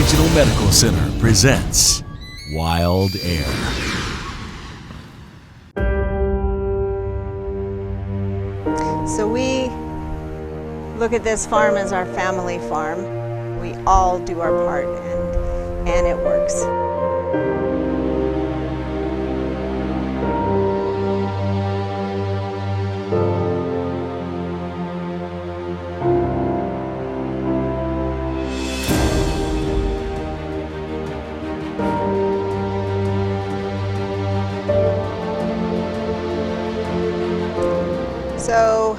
Regional Medical Center presents WildAir. So we look at this farm as our family farm. We all do our part and it works. So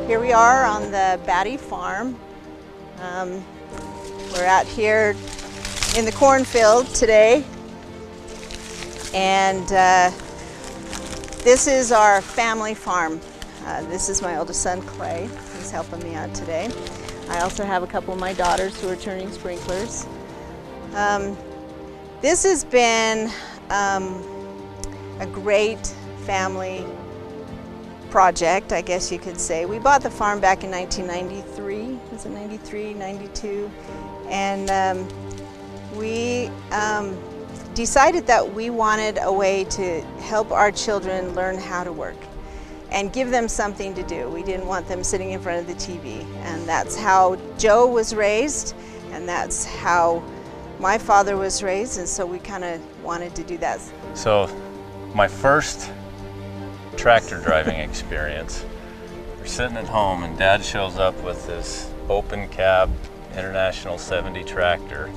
here we are on the Batty Farm. We're out here in the cornfield today, and this is our family farm. This is my oldest son, Clay. He's helping me out today. I also have a couple of my daughters who are turning sprinklers. This has been a great family project, I guess you could say. We bought the farm back in 1993, was it 93, 92? And we decided that we wanted a way to help our children learn how to work and give them something to do. We didn't want them sitting in front of the TV. And that's how Joe was raised, and that's how my father was raised, and so we kind of wanted to do that. So my first tractor driving experience, we're sitting at home and Dad shows up with this open cab International 70 tractor,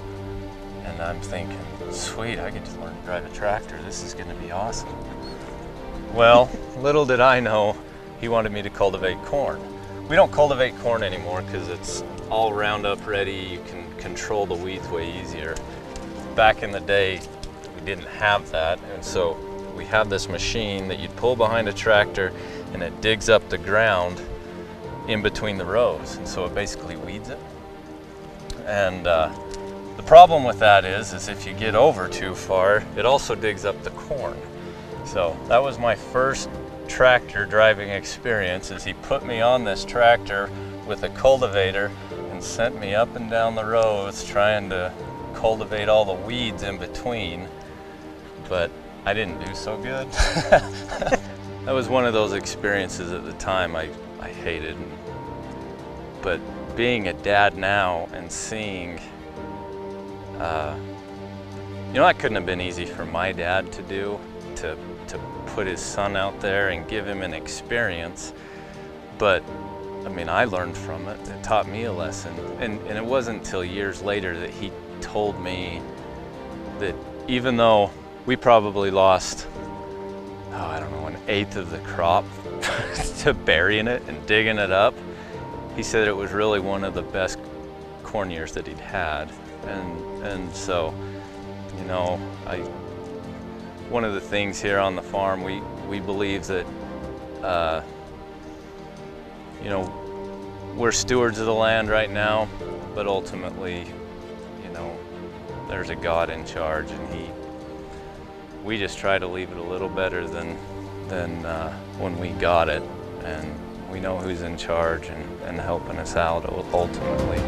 and I'm thinking, sweet, I get to learn to drive a tractor. This is going to be awesome. Well, little did I know he wanted me to cultivate corn. We don't cultivate corn anymore because it's all Roundup ready. You can control the weeds way easier. Back in the day, we didn't have that, and so we have this machine that you'd pull behind a tractor, and it digs up the ground in between the rows, and so it basically weeds it. And the problem with that is if you get over too far, it also digs up the corn. So that was my first tractor driving experience, is he put me on this tractor with a cultivator and sent me up and down the rows trying to cultivate all the weeds in between. But I didn't do so good. That was one of those experiences at the time I hated. But being a dad now and seeing, that couldn't have been easy for my dad to do, to put his son out there and give him an experience. But I mean, I learned from it. It taught me a lesson. And it wasn't until years later that he told me that even though we probably lost, I don't know, 1/8 of the crop to burying it and digging it up, he said it was really one of the best corn years that he'd had. And so, one of the things here on the farm, we believe that, we're stewards of the land right now, but ultimately, there's a God in charge, and we just try to leave it a little better than when we got it, and we know who's in charge and helping us out ultimately.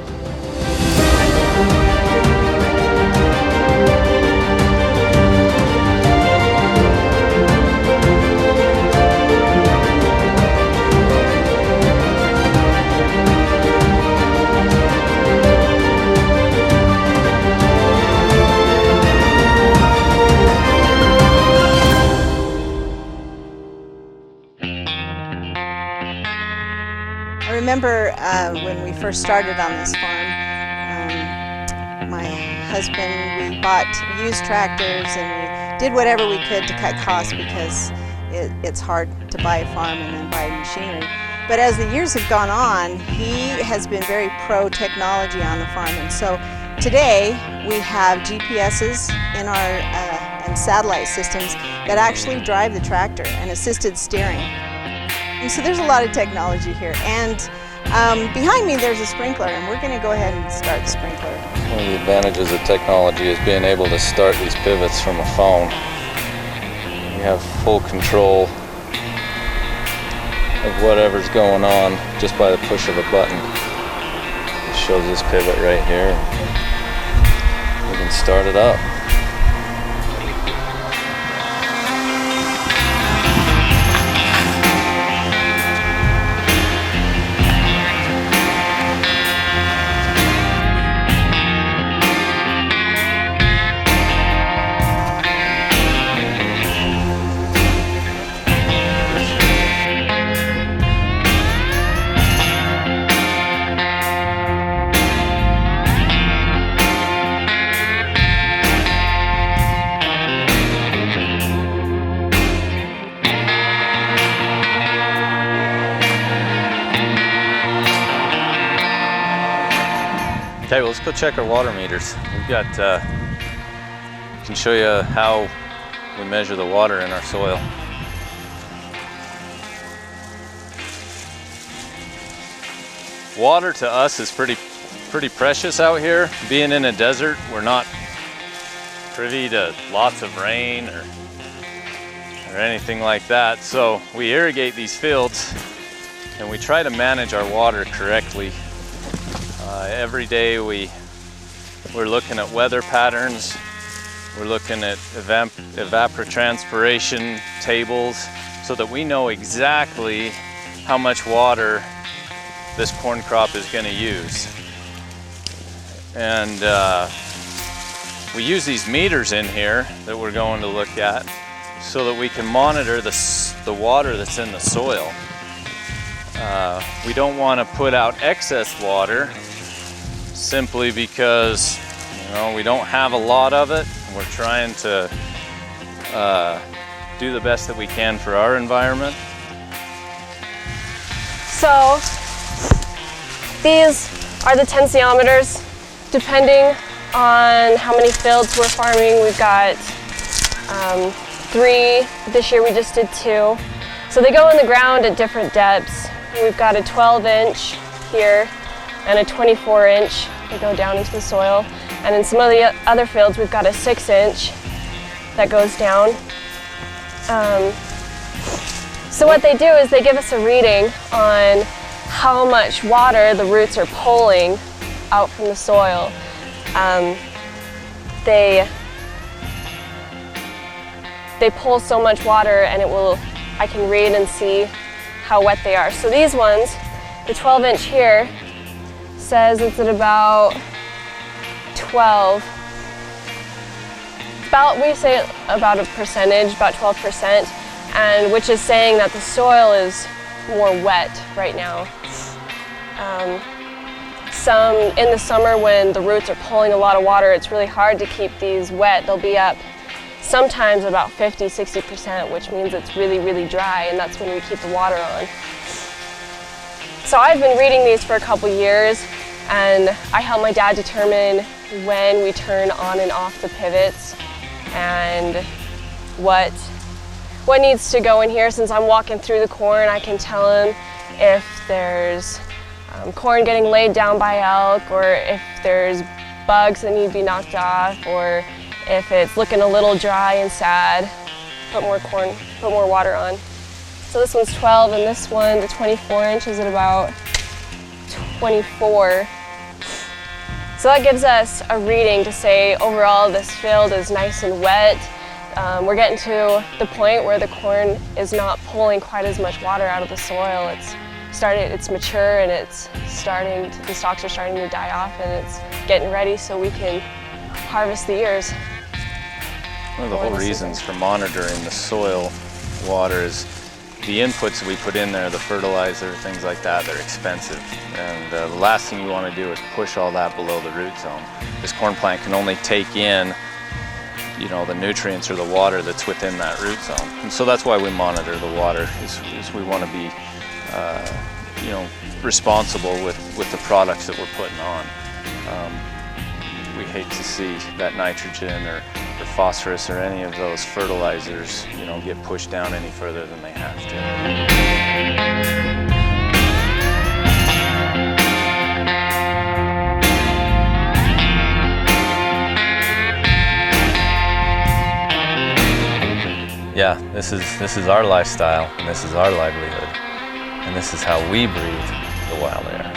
I remember when we first started on this farm, my husband, we bought used tractors and we did whatever we could to cut costs, because it's hard to buy a farm and then buy machinery. But as the years have gone on, he has been very pro technology on the farm, and so today we have GPSs in our and satellite systems that actually drive the tractor, and assisted steering. And so there's a lot of technology here. And behind me there's a sprinkler, and we're going to go ahead and start the sprinkler. One of the advantages of technology is being able to start these pivots from a phone. You have full control of whatever's going on just by the push of a button. It shows this pivot right here. we can start it up. Okay, well, let's go check our water meters. We've got, can show you how we measure the water in our soil. Water to us is pretty precious out here. Being in a desert, we're not privy to lots of rain or anything like that. So we irrigate these fields and we try to manage our water correctly. Every day we're looking at weather patterns, we're looking at evapotranspiration tables so that we know exactly how much water this corn crop is going to use. And we use these meters in here that we're going to look at so that we can monitor the water that's in the soil. We don't want to put out excess water simply because, you know, we don't have a lot of it. We're trying to do the best that we can for our environment. So these are the tensiometers. Depending on how many fields we're farming, we've got 3. This year we just did 2. So they go in the ground at different depths. We've got a 12-inch here and a 24-inch that go down into the soil. And in some of the other fields, we've got a 6-inch that goes down. So what they do is they give us a reading on how much water the roots are pulling out from the soil. They pull so much water, and I can read and see how wet they are. So these ones, the 12-inch here, says it's at about 12. We say about a percentage, about 12%, and which is saying that the soil is more wet right now. In the summer when the roots are pulling a lot of water, it's really hard to keep these wet. They'll be up sometimes about 50–60%, which means it's really, really dry, and that's when we keep the water on. So I've been reading these for a couple years, and I help my dad determine when we turn on and off the pivots and what needs to go in here. Since I'm walking through the corn, I can tell him if there's corn getting laid down by elk, or if there's bugs that need to be knocked off, or if it's looking a little dry and sad, put more water on. So this one's 12, and this one, the 24-inch, is at about 24. So that gives us a reading to say overall this field is nice and wet. We're getting to the point where the corn is not pulling quite as much water out of the soil. It's mature, and the stalks are starting to die off, and it's getting ready so we can harvest the ears. One of the whole reasons for monitoring the soil water is the inputs we put in there, the fertilizer, things like that, they're expensive. And the last thing you want to do is push all that below the root zone. This corn plant can only take in, you know, the nutrients or the water that's within that root zone. And so that's why we monitor the water, is we want to be, you know, responsible with the products that we're putting on. We hate to see that nitrogen or phosphorus or any of those fertilizers, you know, get pushed down any further than they have to. Yeah, this is our lifestyle, and this is our livelihood, and this is how we breathe the wild air.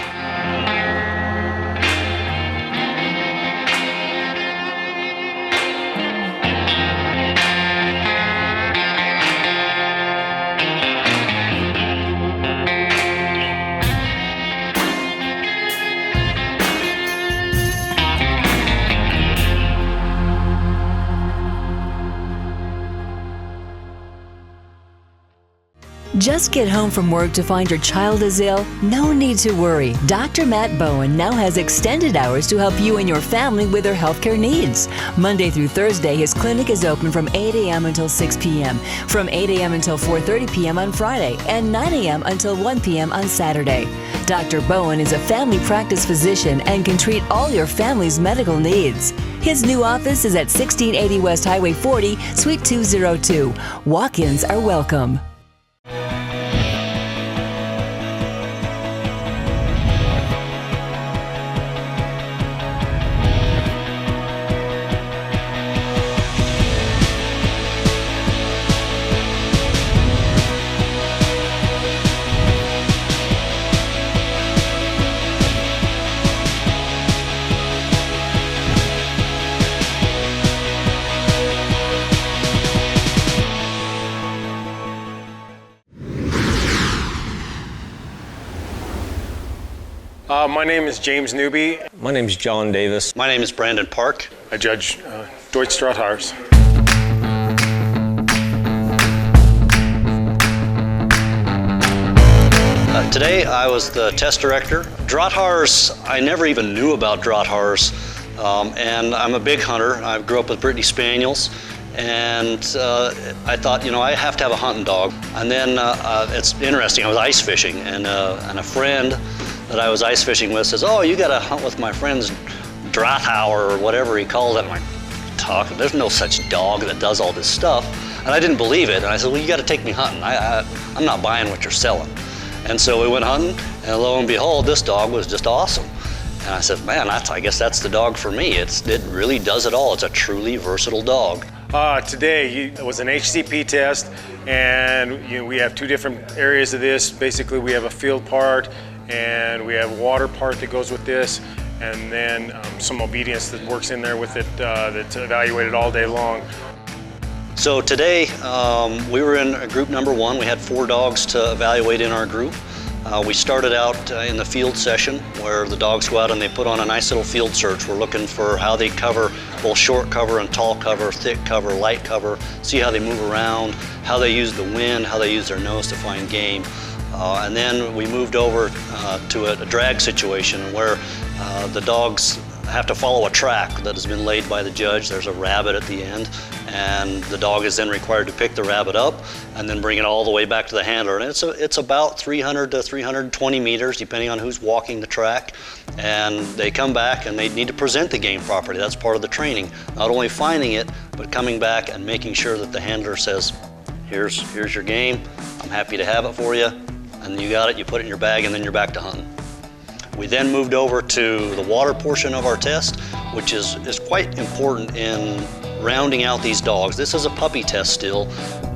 Just get home from work to find your child is ill? No need to worry. Dr. Matt Bowen now has extended hours to help you and your family with their healthcare needs. Monday through Thursday, his clinic is open from 8 a.m. until 6 p.m., from 8 a.m. until 4:30 p.m. on Friday, and 9 a.m. until 1 p.m. on Saturday. Dr. Bowen is a family practice physician and can treat all your family's medical needs. His new office is at 1680 West Highway 40, Suite 202. Walk-ins are welcome. My name is James Newby. My name is John Davis. My name is Brandon Park. I judge Deutsch Draathaars. Today I was the test director. Draathaars, I never even knew about Draathaars, and I'm a big hunter. I grew up with Brittany Spaniels, and I thought, you know, I have to have a hunting dog. And then it's interesting, I was ice fishing, and a friend that I was ice fishing with says, "Oh, you got to hunt with my friend's Draathaar," or whatever he calls it. I'm like, there's no such dog that does all this stuff. And I didn't believe it. And I said, "Well, you got to take me hunting. I'm not buying what you're selling." And so we went hunting, and lo and behold, this dog was just awesome. And I said, "Man, I guess that's the dog for me. It really does it all. It's a truly versatile dog." Today it was an HCP test, and we have two different areas of this. Basically, we have a field part, and we have a water part that goes with this, and then some obedience that works in there with it that's evaluated all day long. So today we were in group number 1. We had 4 dogs to evaluate in our group. We started out in the field session where the dogs go out and they put on a nice little field search. We're looking for how they cover both short cover and tall cover, thick cover, light cover, see how they move around, how they use the wind, how they use their nose to find game. And then we moved over to a drag situation where the dogs have to follow a track that has been laid by the judge. There's a rabbit at the end, and the dog is then required to pick the rabbit up and then bring it all the way back to the handler. And it's about 300 to 320 meters, depending on who's walking the track. And they come back and they need to present the game properly. That's part of the training. Not only finding it, but coming back and making sure that the handler says, here's your game, I'm happy to have it for you. And you got it, you put it in your bag, and then you're back to hunting. We then moved over to the water portion of our test, which is quite important in rounding out these dogs. This is a puppy test still,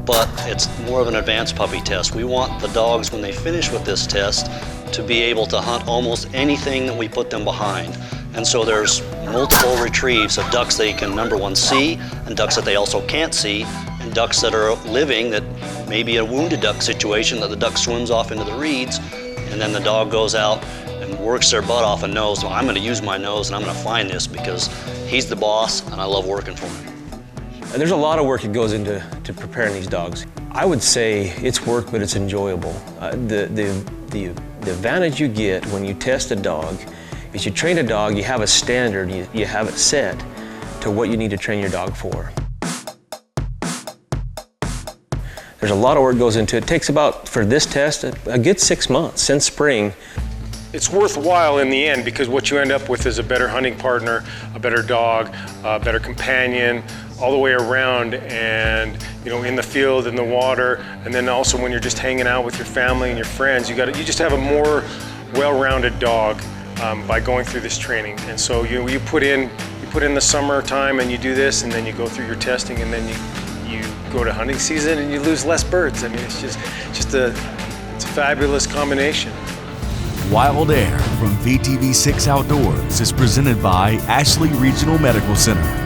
but it's more of an advanced puppy test. We want the dogs, when they finish with this test, to be able to hunt almost anything that we put them behind. And so there's multiple retrieves of ducks they can, number one, see, and ducks that they also can't see, and ducks that are living that may be a wounded duck situation that the duck swims off into the reeds, and then the dog goes out and works their butt off and knows, well, I'm going to use my nose and I'm going to find this because he's the boss and I love working for him. There's a lot of work that goes into preparing these dogs. I would say it's work, but it's enjoyable. The advantage you get when you test a dog is you train a dog, you have a standard, you have it set to what you need to train your dog for. There's a lot of work goes into it. It takes about, for this test, a good 6 months since spring. It's worthwhile in the end because what you end up with is a better hunting partner, a better dog, a better companion, all the way around, and in the field, in the water, and then also when you're just hanging out with your family and your friends, you just have a more well-rounded dog by going through this training. And so you put in the summer time and you do this, and then you go through your testing, and then you go to hunting season and you lose less birds. I mean, it's a fabulous combination. WildAir from VTV6 Outdoors is presented by Ashley Regional Medical Center.